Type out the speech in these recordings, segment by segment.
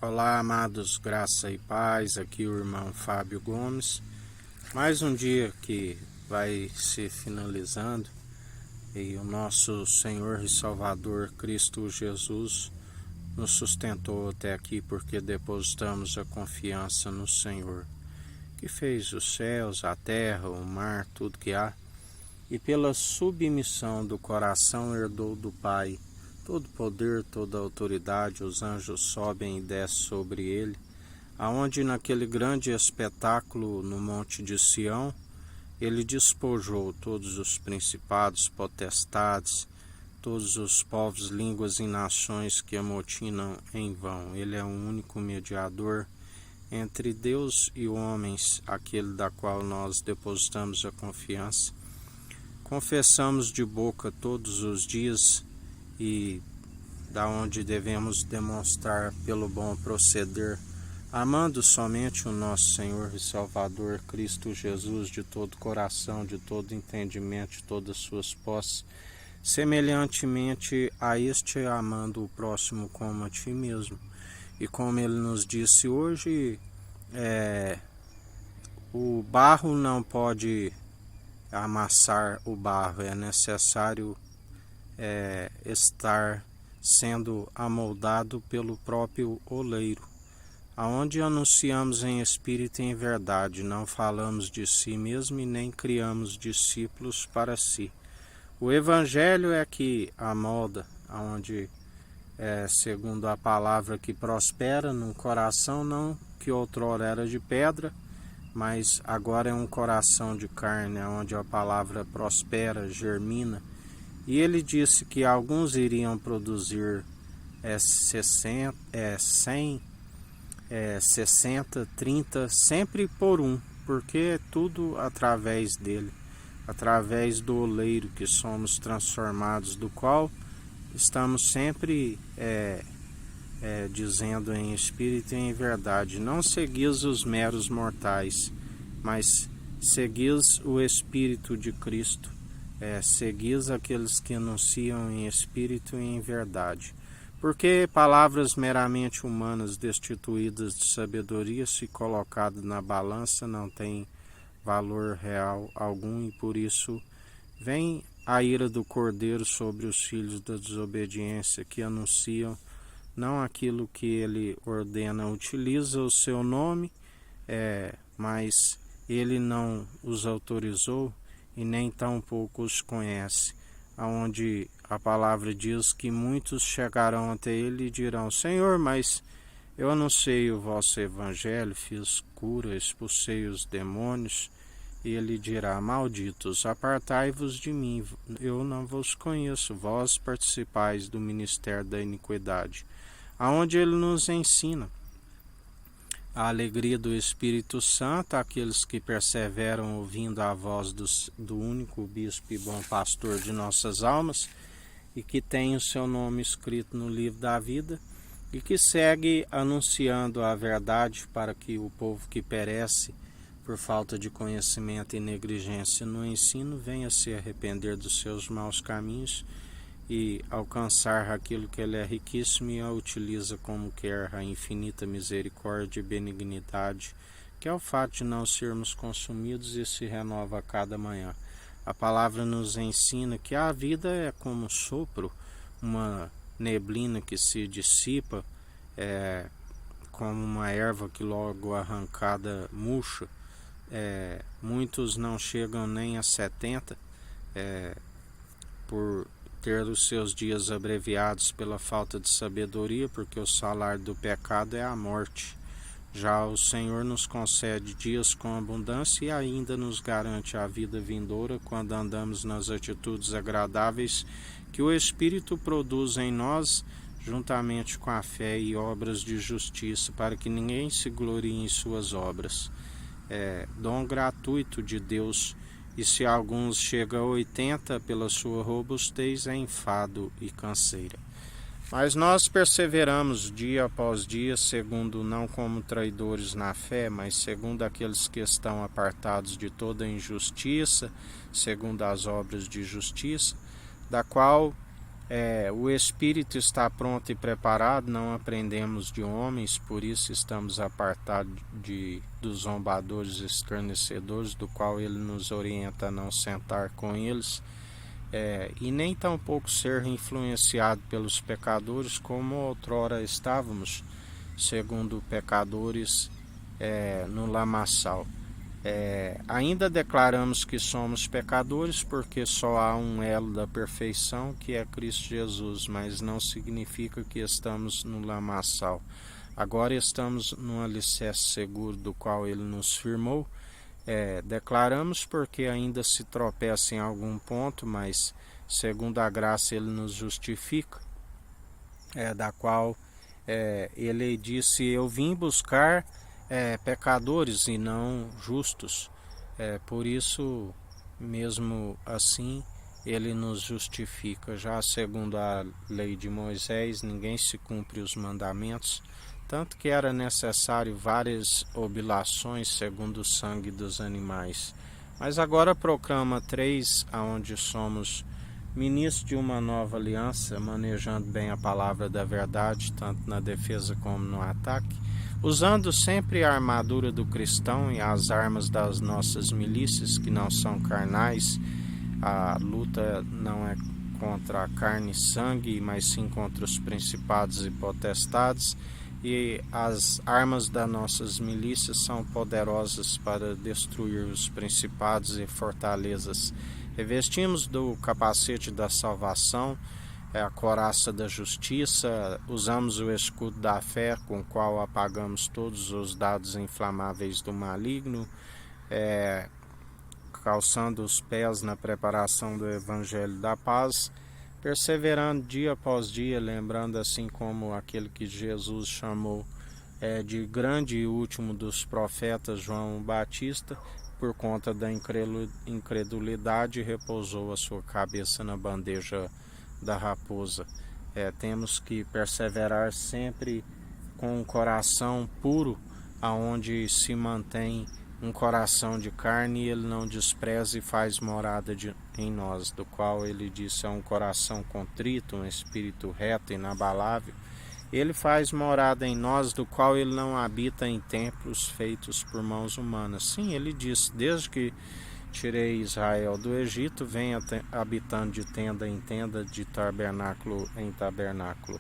Olá, amados, graça e paz, aqui o irmão Fábio Gomes. Mais um dia que vai se finalizando e o nosso Senhor e Salvador Cristo Jesus nos sustentou até aqui porque depositamos a confiança no Senhor, que fez os céus, a terra, o mar, tudo que há, e pela submissão do coração herdou do Pai todo poder, toda autoridade. Os anjos sobem e descem sobre ele, aonde naquele grande espetáculo no Monte de Sião, ele despojou todos os principados, potestades, todos os povos, línguas e nações que amotinam em vão. Ele é o único mediador entre Deus e homens, aquele da qual nós depositamos a confiança. Confessamos de boca todos os dias e da onde devemos demonstrar pelo bom proceder, amando somente o nosso Senhor e Salvador Cristo Jesus de todo coração, de todo entendimento, de todas suas posses, semelhantemente a este amando o próximo como a ti mesmo. E como ele nos disse hoje, o barro não pode amassar o barro, é necessário estar sendo amoldado pelo próprio oleiro, aonde anunciamos em espírito e em verdade, não falamos de si mesmo e nem criamos discípulos para si. O evangelho é que amolda, aonde segundo a palavra que prospera num coração não que outrora era de pedra, mas agora é um coração de carne, onde a palavra prospera, germina. E ele disse que alguns iriam produzir 100, 60, 30, sempre por um, porque é tudo através dele, através do oleiro que somos transformados, do qual estamos sempre dizendo em espírito e em verdade: não seguis os meros mortais, mas seguis o Espírito de Cristo. Seguis aqueles que anunciam em espírito e em verdade. Porque palavras meramente humanas, destituídas de sabedoria, se colocadas na balança, não têm valor real algum, e por isso vem a ira do Cordeiro sobre os filhos da desobediência, que anunciam não aquilo que ele ordena. Utiliza o seu nome, mas ele não os autorizou e nem tampouco os conhece, aonde a palavra diz que muitos chegarão até ele e dirão: Senhor, mas eu anunciei o vosso evangelho, fiz cura, expulsei os demônios. E ele dirá: malditos, apartai-vos de mim, eu não vos conheço, vós participais do ministério da iniquidade, aonde ele nos ensina a alegria do Espírito Santo, aqueles que perseveram ouvindo a voz do único bispo e bom pastor de nossas almas, e que tem o seu nome escrito no livro da vida, e que segue anunciando a verdade para que o povo que perece por falta de conhecimento e negligência no ensino venha se arrepender dos seus maus caminhos e alcançar aquilo que ele é riquíssimo e a utiliza como quer, a infinita misericórdia e benignidade, que é o fato de não sermos consumidos e se renova a cada manhã. A palavra nos ensina que a vida é como um sopro, uma neblina que se dissipa, como uma erva que logo arrancada murcha. Muitos não chegam nem a 70 por ter os seus dias abreviados pela falta de sabedoria, porque o salário do pecado é a morte. Já o Senhor nos concede dias com abundância e ainda nos garante a vida vindoura quando andamos nas atitudes agradáveis que o Espírito produz em nós, juntamente com a fé e obras de justiça, para que ninguém se glorie em suas obras. Dom gratuito de Deus. E se alguns chegam a 80 pela sua robustez, é enfado e canseira. Mas nós perseveramos dia após dia, segundo não como traidores na fé, mas segundo aqueles que estão apartados de toda injustiça, segundo as obras de justiça, da qual O Espírito está pronto e preparado, não aprendemos de homens, por isso estamos apartados dos zombadores escarnecedores, do qual ele nos orienta a não sentar com eles, e nem tampouco ser influenciado pelos pecadores, como outrora estávamos, segundo pecadores, no lamaçal. Ainda declaramos que somos pecadores porque só há um elo da perfeição, que é Cristo Jesus, mas não significa que estamos no lamaçal. Agora estamos no alicerce seguro do qual ele nos firmou. Declaramos porque ainda se tropeça em algum ponto, mas segundo a graça ele nos justifica, da qual ele disse: eu vim buscar pecadores e não justos. Por isso, mesmo assim, ele nos justifica. Já segundo a lei de Moisés, ninguém se cumpre os mandamentos, tanto que era necessário várias oblações segundo o sangue dos animais. Mas agora proclama 3, aonde somos ministros de uma nova aliança, manejando bem a palavra da verdade, tanto na defesa como no ataque, usando sempre a armadura do cristão e as armas das nossas milícias, que não são carnais. A luta não é contra a carne e sangue, mas sim contra os principados e potestades, e as armas das nossas milícias são poderosas para destruir os principados e fortalezas. Revestimos do capacete da salvação, a couraça da justiça, usamos o escudo da fé, com o qual apagamos todos os dados inflamáveis do maligno, calçando os pés na preparação do Evangelho da Paz, perseverando dia após dia, lembrando, assim como aquele que Jesus chamou de grande e último dos profetas, João Batista, por conta da incredulidade, repousou a sua cabeça na bandeja da raposa. Temos que perseverar sempre com um coração puro, aonde se mantém um coração de carne, e ele não despreza e faz morada em nós, do qual ele disse: é um coração contrito, um espírito reto e inabalável. Ele faz morada em nós, do qual ele não habita em templos feitos por mãos humanas. Sim, ele disse: desde que tirei Israel do Egito, venha habitando de tenda em tenda, de tabernáculo em tabernáculo,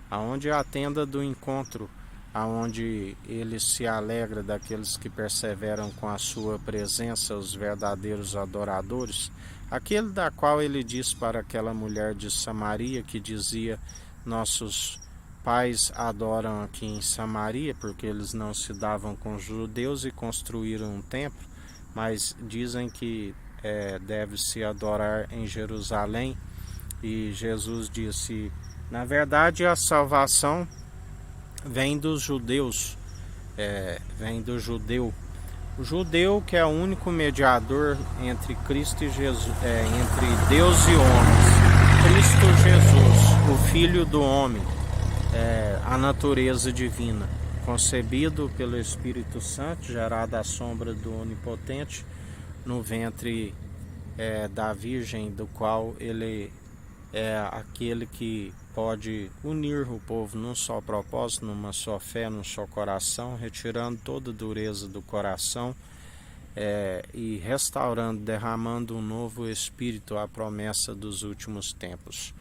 aonde é a tenda do encontro, aonde ele se alegra daqueles que perseveram com a sua presença, os verdadeiros adoradores, aquele da qual ele disse para aquela mulher de Samaria, que dizia: nossos pais adoram aqui em Samaria, porque eles não se davam com os judeus e construíram um templo, mas dizem que deve-se adorar em Jerusalém. E Jesus disse: na verdade, a salvação vem dos judeus, vem do judeu. O judeu, que é o único mediador entre Cristo e Jesus, entre Deus e homens. Cristo Jesus, o Filho do homem, a natureza divina, concebido pelo Espírito Santo, gerado à sombra do Onipotente, no ventre da Virgem, do qual ele é aquele que pode unir o povo num só propósito, numa só fé, num só coração, retirando toda a dureza do coração e restaurando, derramando um novo espírito, à promessa dos últimos tempos.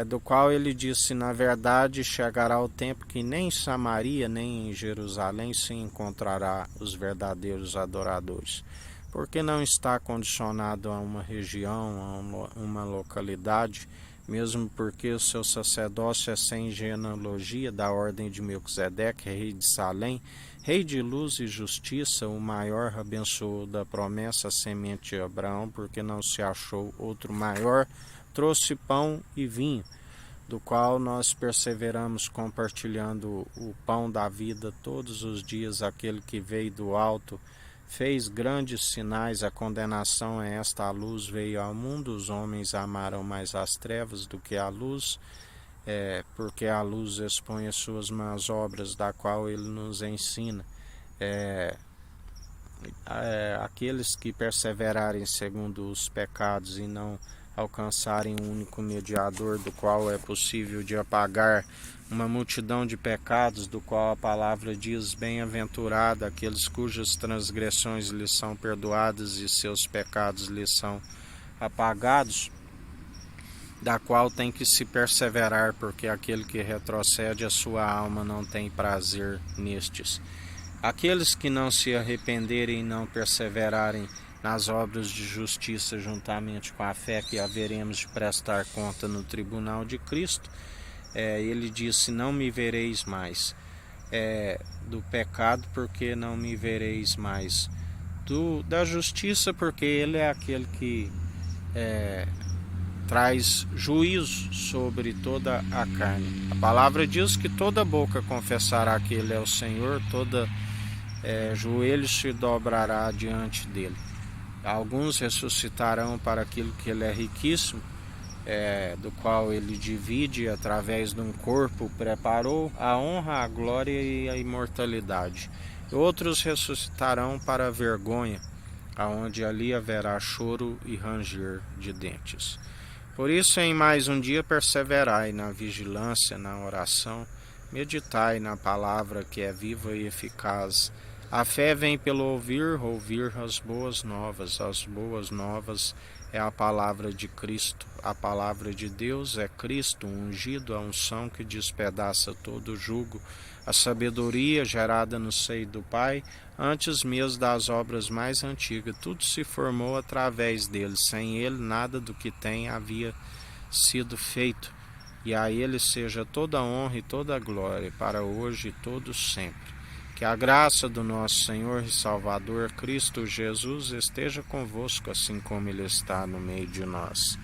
Do qual ele disse: na verdade chegará o tempo que nem em Samaria nem em Jerusalém se encontrará os verdadeiros adoradores, porque não está condicionado a uma região, a uma localidade, mesmo porque o seu sacerdócio é sem genealogia, da ordem de Melquisedeque, rei de Salém, rei de luz e justiça. O maior abençoou da promessa a semente de Abraão, porque não se achou outro maior. Trouxe pão e vinho, do qual nós perseveramos compartilhando o pão da vida todos os dias. Aquele que veio do alto fez grandes sinais. A condenação é esta: a luz veio ao mundo, os homens amaram mais as trevas do que a luz, porque a luz expõe as suas más obras, da qual ele nos ensina. Aqueles que perseverarem segundo os pecados e não alcançarem um único mediador, do qual é possível de apagar uma multidão de pecados, do qual a palavra diz: bem-aventurado aqueles cujas transgressões lhes são perdoadas e seus pecados lhes são apagados, da qual tem que se perseverar, porque aquele que retrocede a sua alma não tem prazer nestes. Aqueles que não se arrependerem e não perseverarem nas obras de justiça juntamente com a fé que haveremos de prestar conta no tribunal de Cristo, ele disse: não me vereis mais. Do pecado, porque não me vereis mais. Da justiça, porque ele é aquele que traz juízo sobre toda a carne. A palavra diz que toda boca confessará que ele é o Senhor, toda joelho se dobrará diante dele. Alguns ressuscitarão para aquilo que ele é riquíssimo, do qual ele divide através de um corpo, preparou a honra, a glória e a imortalidade. Outros ressuscitarão para a vergonha, aonde ali haverá choro e ranger de dentes. Por isso, em mais um dia perseverai na vigilância, na oração, meditai na palavra que é viva e eficaz. A fé vem pelo ouvir as boas novas. As boas novas é a palavra de Cristo. A palavra de Deus é Cristo, ungido, a unção que despedaça todo o jugo, a sabedoria gerada no seio do Pai, antes mesmo das obras mais antigas. Tudo se formou através dele. Sem ele, nada do que tem havia sido feito. E a ele seja toda a honra e toda a glória, para hoje e todos sempre. Que a graça do nosso Senhor e Salvador Cristo Jesus esteja convosco, assim como ele está no meio de nós.